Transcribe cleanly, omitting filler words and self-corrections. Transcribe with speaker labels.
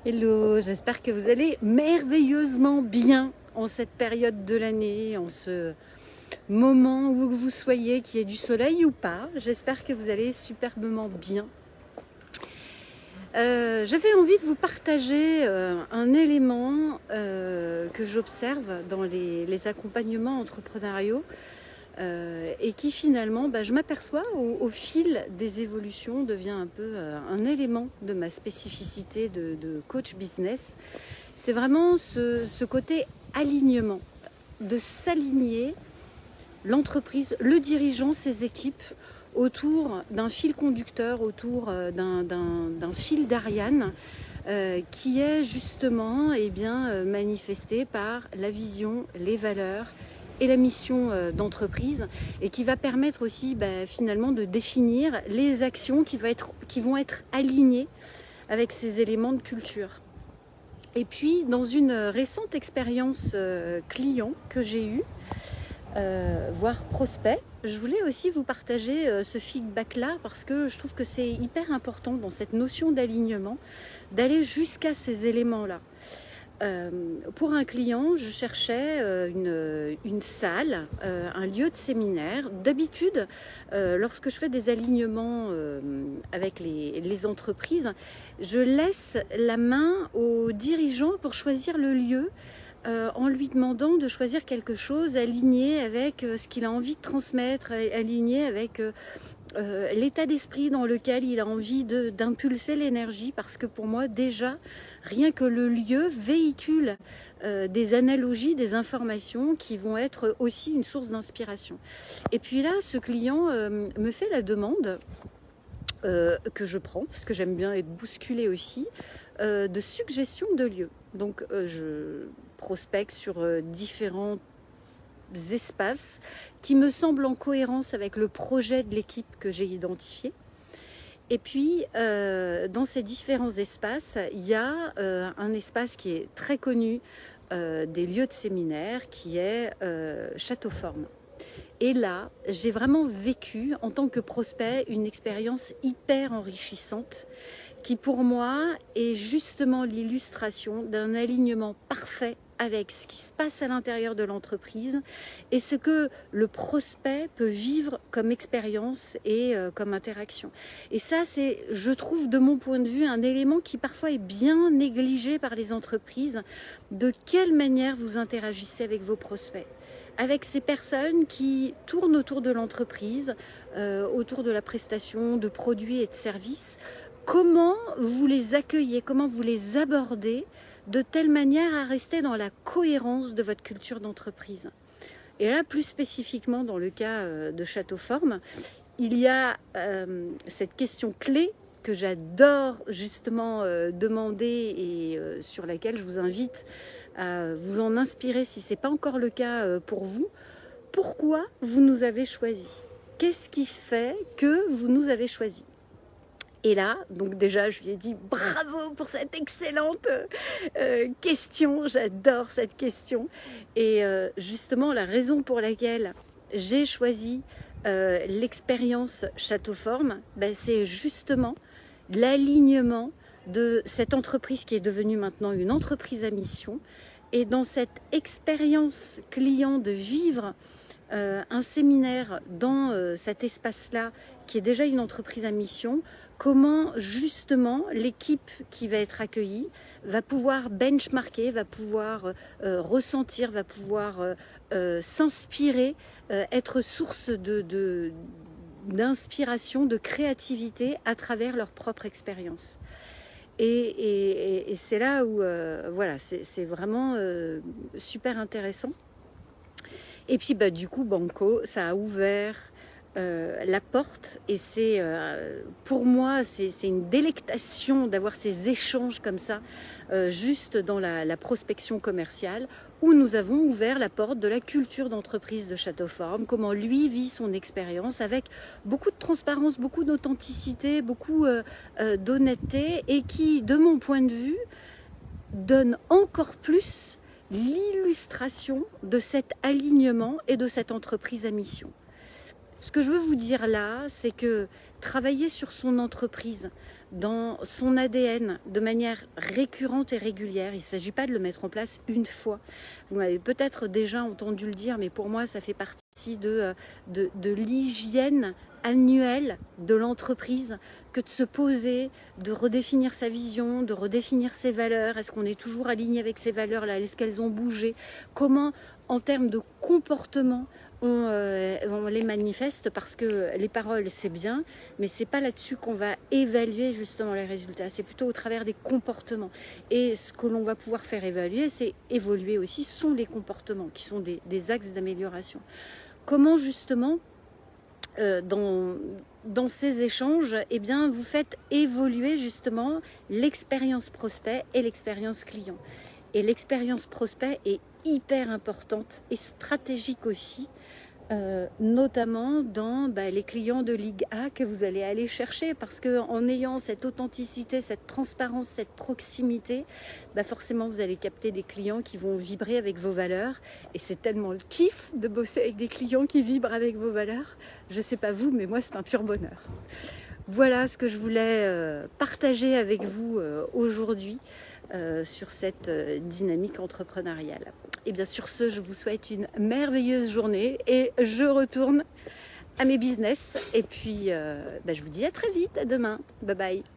Speaker 1: Hello, j'espère que vous allez merveilleusement bien en cette période de l'année, en ce moment où vous soyez, qu'il y ait du soleil ou pas. J'espère que vous allez superbement bien. J'avais envie de vous partager un élément que j'observe dans les accompagnements entrepreneuriaux et qui finalement, je m'aperçois au fil des évolutions, devient un peu un élément de ma spécificité de coach business. C'est vraiment ce côté alignement, de s'aligner, l'entreprise, le dirigeant, ses équipes, autour d'un fil conducteur, autour d'un fil d'Ariane, qui est justement manifesté par la vision, les valeurs et la mission d'entreprise, et qui va permettre aussi finalement de définir les actions qui vont être alignées avec ces éléments de culture. Et puis, dans une récente expérience client que j'ai eue, voire prospect, je voulais aussi vous partager ce feedback-là parce que je trouve que c'est hyper important dans cette notion d'alignement, d'aller jusqu'à ces éléments-là. Pour un client, je cherchais une salle, un lieu de séminaire. D'habitude, lorsque je fais des alignements avec les entreprises, je laisse la main aux dirigeants pour choisir le lieu, en lui demandant de choisir quelque chose aligné avec ce qu'il a envie de transmettre, aligné avec l'état d'esprit dans lequel il a envie d'impulser l'énergie, parce que pour moi déjà, rien que le lieu véhicule des analogies, des informations qui vont être aussi une source d'inspiration. Et puis là, ce client me fait la demande, que je prends, parce que j'aime bien être bousculée aussi, de suggestions de lieux. Donc je prospecte sur différents espaces qui me semblent en cohérence avec le projet de l'équipe que j'ai identifié. Et puis, dans ces différents espaces, il y a un espace qui est très connu des lieux de séminaire, qui est Châteauforme. Et là, j'ai vraiment vécu, en tant que prospect, une expérience hyper enrichissante qui, pour moi, est justement l'illustration d'un alignement parfait avec ce qui se passe à l'intérieur de l'entreprise et ce que le prospect peut vivre comme expérience et comme interaction. Et ça, c'est, je trouve, de mon point de vue, un élément qui parfois est bien négligé par les entreprises. De quelle manière vous interagissez avec vos prospects ? Avec ces personnes qui tournent autour de l'entreprise, autour de la prestation de produits et de services. Comment vous les accueillez, comment vous les abordez de telle manière à rester dans la cohérence de votre culture d'entreprise. Et là, plus spécifiquement dans le cas de Châteauforme, il y a cette question clé que j'adore justement demander et sur laquelle je vous invite à vous en inspirer si ce n'est pas encore le cas pour vous. Pourquoi vous nous avez choisis ? Qu'est-ce qui fait que vous nous avez choisis ? Et là, donc déjà, je lui ai dit bravo pour cette excellente question. J'adore cette question. Et justement, la raison pour laquelle j'ai choisi l'expérience Châteauforme, c'est justement l'alignement de cette entreprise qui est devenue maintenant une entreprise à mission. Et dans cette expérience client de vivre un séminaire dans cet espace-là, qui est déjà une entreprise à mission, comment justement l'équipe qui va être accueillie va pouvoir benchmarker, va pouvoir ressentir, va pouvoir s'inspirer, être source d'inspiration, de créativité à travers leur propre expérience. Et c'est là où voilà, c'est vraiment super intéressant. Et puis du coup, Banco, ça a ouvert la porte, et c'est pour moi c'est une délectation d'avoir ces échanges comme ça juste dans la prospection commerciale, où nous avons ouvert la porte de la culture d'entreprise de Châteauforme, comment lui vit son expérience avec beaucoup de transparence, beaucoup d'authenticité, beaucoup d'honnêteté, et qui, de mon point de vue, donne encore plus l'illustration de cet alignement et de cette entreprise à mission. Ce que je veux vous dire là, c'est que travailler sur son entreprise, dans son ADN, de manière récurrente et régulière, il ne s'agit pas de le mettre en place une fois. Vous m'avez peut-être déjà entendu le dire, mais pour moi, ça fait partie de l'hygiène annuelle de l'entreprise, que de se poser, de redéfinir sa vision, de redéfinir ses valeurs. Est-ce qu'on est toujours aligné avec ces valeurs-là? Est-ce qu'elles ont bougé? Comment, en termes de comportement, on les manifeste? Parce que les paroles, c'est bien, mais c'est pas là-dessus qu'on va évaluer justement les résultats. C'est plutôt au travers des comportements. Et ce que l'on va pouvoir faire évaluer, c'est évoluer aussi, sont les comportements qui sont des axes d'amélioration. Comment justement dans ces échanges, eh bien, vous faites évoluer justement l'expérience prospect et l'expérience client. Et l'expérience prospect est hyper importante et stratégique aussi, notamment dans les clients de Ligue A que vous allez aller chercher, parce qu'en ayant cette authenticité, cette transparence, cette proximité, forcément vous allez capter des clients qui vont vibrer avec vos valeurs, et c'est tellement le kiff de bosser avec des clients qui vibrent avec vos valeurs. Je sais pas vous, mais moi c'est un pur bonheur. Voilà ce que je voulais partager avec vous aujourd'hui sur cette dynamique entrepreneuriale. Et bien sur ce, je vous souhaite une merveilleuse journée et je retourne à mes business. Et puis je vous dis à très vite, à demain. Bye bye.